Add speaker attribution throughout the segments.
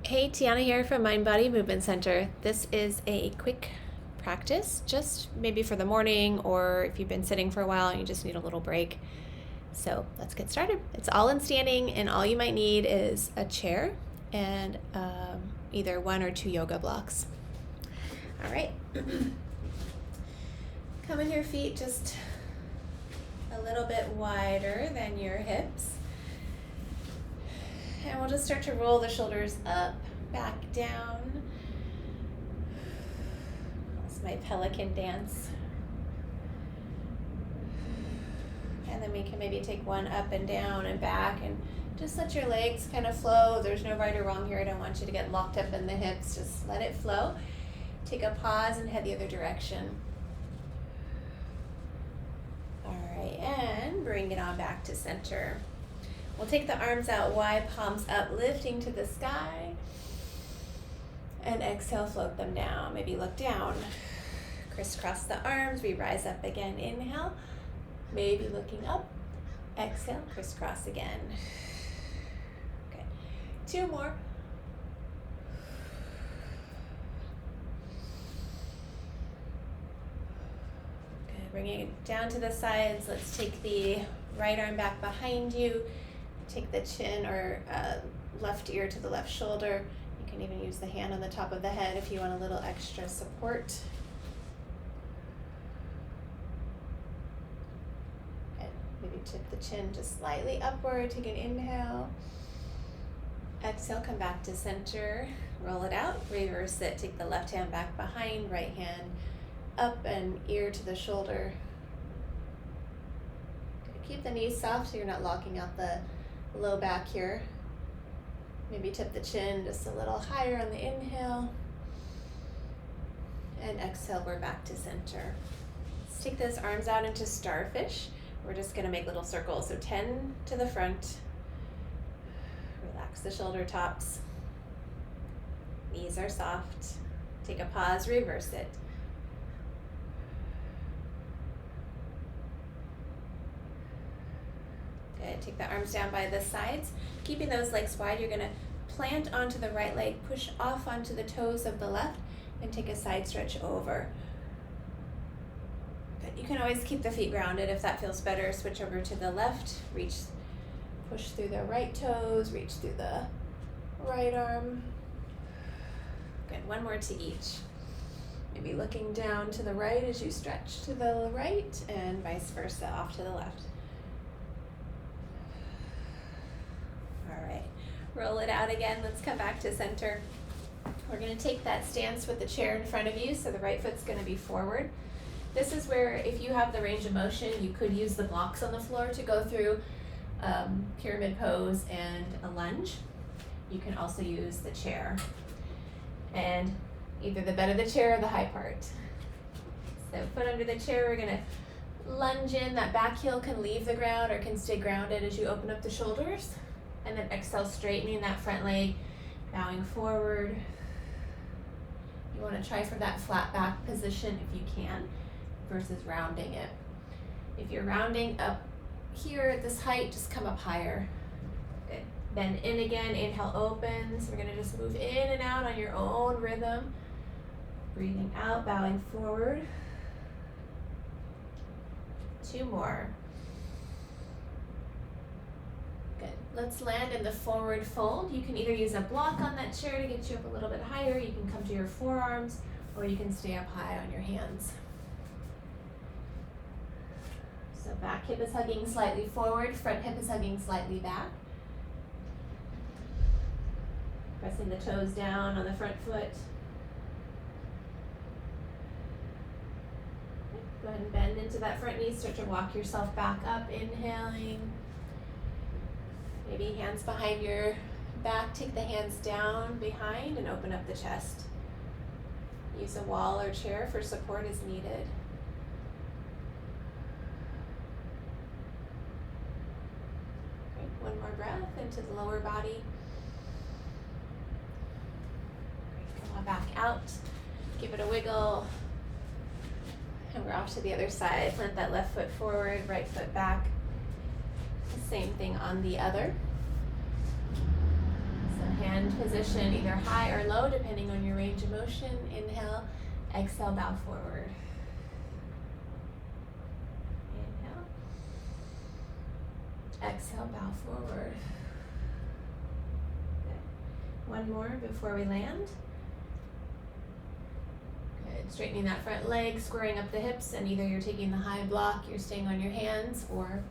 Speaker 1: Hey, Tiana here from Mind Body Movement Center. This is a quick practice, just maybe for the morning or if you've been sitting for a while and you just need a little break. So let's get started. It's all in standing, and all you might need is a chair and either 1 or 2 yoga blocks. All right. Come in your feet just a little bit wider than your hips. And we'll just start to roll the shoulders up, back down. That's my pelican dance. And then we can maybe take one up and down and back and just let your legs kind of flow. There's no right or wrong here. I don't want you to get locked up in the hips. Just let it flow. Take a pause and head the other direction. All right, and bring it on back to center. We'll take the arms out wide, palms up, lifting to the sky. And exhale, float them down. Maybe look down. Crisscross the arms, we rise up again. Inhale, maybe looking up. Exhale, crisscross again. Good. 2 more. Good, bringing it down to the sides. Let's take the right arm back behind you. Take the chin or left ear to the left shoulder. You can even use the hand on the top of the head if you want a little extra support. Good. Maybe tip the chin just slightly upward. Take an inhale. Exhale, come back to center. Roll it out. Reverse it. Take the left hand back behind, right hand up and ear to the shoulder. Good. Keep the knees soft so you're not locking out the low back here. Maybe tip the chin just a little higher on the inhale. And exhale, we're back to center. Let's take those arms out into Starfish. We're just gonna make little circles. So 10 to the front. Relax the shoulder tops. Knees are soft. Take a pause, reverse it. Good. Take the arms down by the sides. Keeping those legs wide, you're gonna plant onto the right leg, push off onto the toes of the left, and take a side stretch over. Good. You can always keep the feet grounded if that feels better. Switch over to the left, reach, push through the right toes, reach through the right arm. Good. 1 more to each. Maybe looking down to the right as you stretch to the right, and vice versa, off to the left. Roll it out again. Let's come back to center. We're going to take that stance with the chair in front of you, so the right foot's going to be forward. This is where, if you have the range of motion, you could use the blocks on the floor to go through pyramid pose and a lunge. You can also use the chair, and either the bed of the chair or the high part. So foot under the chair, we're going to lunge in. That back heel can leave the ground or can stay grounded as you open up the shoulders. And then exhale, straightening that front leg, bowing forward. You want to try for that flat back position if you can, versus rounding it. If you're rounding up here at this height, just come up higher. Good. Bend in again, inhale, open. So we're going to just move in and out on your own rhythm. Breathing out, bowing forward. 2 more. Good. Let's land in the forward fold. You can either use a block on that chair to get you up a little bit higher. You can come to your forearms, or you can stay up high on your hands. So back hip is hugging slightly forward, front hip is hugging slightly back. Pressing the toes down on the front foot. Go ahead and bend into that front knee. Start to walk yourself back up, inhaling. Maybe hands behind your back. Take the hands down behind and open up the chest. Use a wall or chair for support as needed. Great. 1 more breath into the lower body. Great. Come on back out. Give it a wiggle. And we're off to the other side. Plant that left foot forward, right foot back. Same thing on the other. So hand position either high or low depending on your range of motion. Inhale, exhale, bow forward. Inhale, exhale, bow forward. Good. One more before we land. Good. Straightening that front leg, squaring up the hips, and either you're taking the high block, you're staying on your hands, or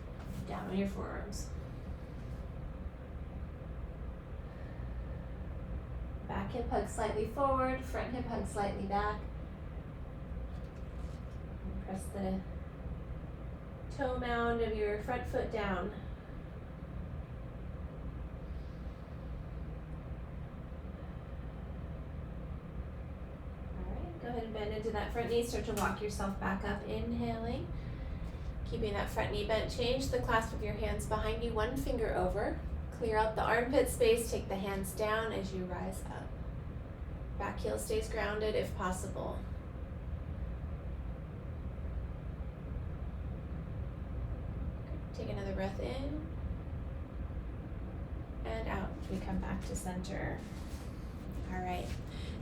Speaker 1: down on your forearms. Back hip hug slightly forward, front hip hug slightly back. And press the toe mound of your front foot down. Alright, go ahead and bend into that front knee, start to walk yourself back up, inhaling. Keeping that front knee bent, change the clasp of your hands behind you, one finger over. Clear out the armpit space, take the hands down as you rise up. Back heel stays grounded if possible. Take another breath in and out. We come back to center. All right,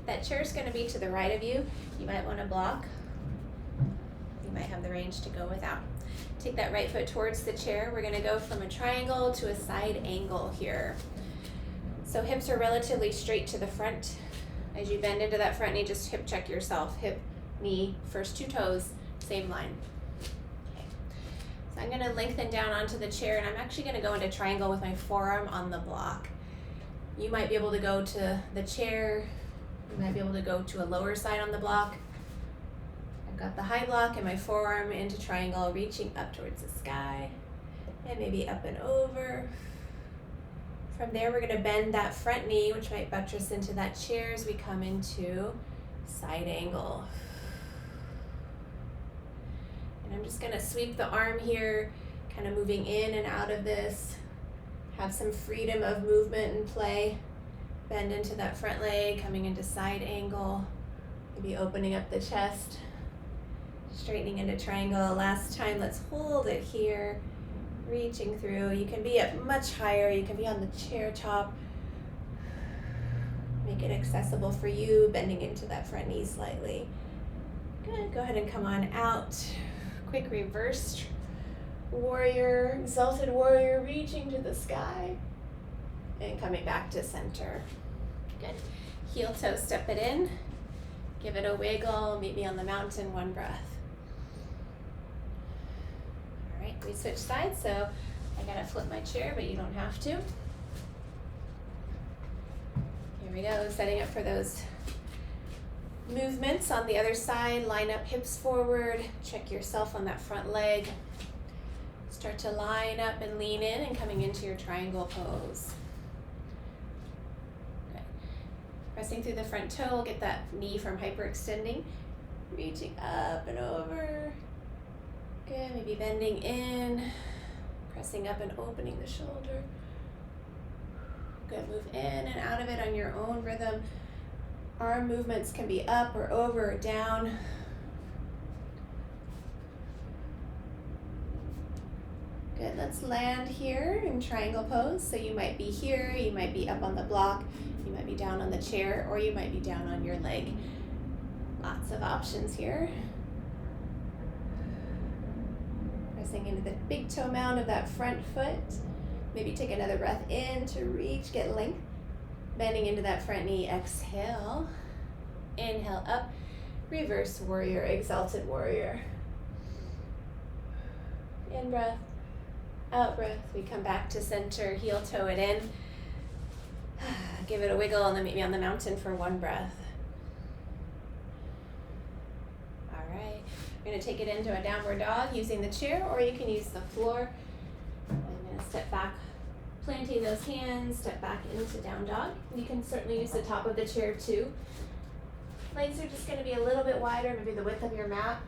Speaker 1: that chair is going to be to the right of you. You might want to block. You might have the range to go without. Take that right foot towards the chair. We're going to go from a triangle to a side angle here. So hips are relatively straight to the front. As you bend into that front knee, just hip check yourself. Hip, knee, first two toes, same line. Okay. So I'm going to lengthen down onto the chair, and I'm actually going to go into triangle with my forearm on the block. You might be able to go to the chair. You might be able to go to a lower side on the block. I've got the high block and my forearm into triangle, reaching up towards the sky, and maybe up and over. From there, we're going to bend that front knee, which might buttress into that chair as we come into side angle. And I'm just going to sweep the arm here, kind of moving in and out of this. Have some freedom of movement and play. Bend into that front leg, coming into side angle. Maybe opening up the chest. Straightening into triangle. Last time, let's hold it here. Reaching through. You can be up much higher. You can be on the chair top. Make it accessible for you. Bending into that front knee slightly. Good. Go ahead and come on out. Quick reverse warrior. Exalted warrior. Reaching to the sky. And coming back to center. Good. Heel toe, step it in. Give it a wiggle. Meet me on the mountain. One breath. We switch sides, so I gotta flip my chair, but you don't have to. Here we go, setting up for those movements on the other side. Line up hips forward, check yourself on that front leg. Start to line up and lean in and coming into your triangle pose. Okay. Pressing through the front toe, get that knee from hyperextending. Reaching up and over. Good, maybe bending in, pressing up and opening the shoulder. Good, move in and out of it on your own rhythm. Arm movements can be up or over or down. Good, let's land here in triangle pose. So you might be here, you might be up on the block, you might be down on the chair, or you might be down on your leg. Lots of options here. Pressing into the big toe mound of that front foot. Maybe take another breath in to reach, get length. Bending into that front knee, exhale. Inhale up, reverse warrior, exalted warrior. In breath, out breath. We come back to center, heel toe it in. Give it a wiggle and then meet me on the mountain for one breath. We're going to take it into a downward dog using the chair, or you can use the floor. I'm going to step back, planting those hands, step back into down dog. You can certainly use the top of the chair too. Legs are just going to be a little bit wider, maybe the width of your mat.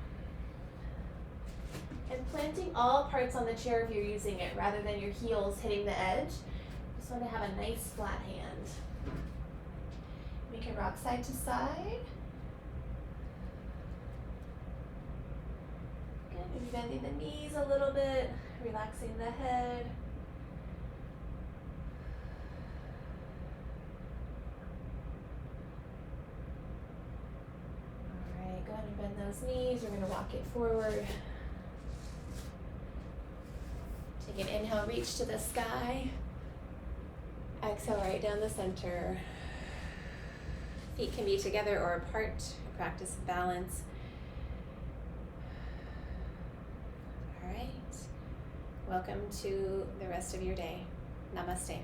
Speaker 1: And planting all parts on the chair if you're using it, rather than your heels hitting the edge. Just want to have a nice flat hand. We can rock side to side. Maybe bending the knees a little bit, relaxing the head. those knees. We're gonna walk it forward. Take an inhale, reach to the sky. Exhale right down the center. Feet can be together or apart. Practice of balance. All right. Welcome to the rest of your day. Namaste.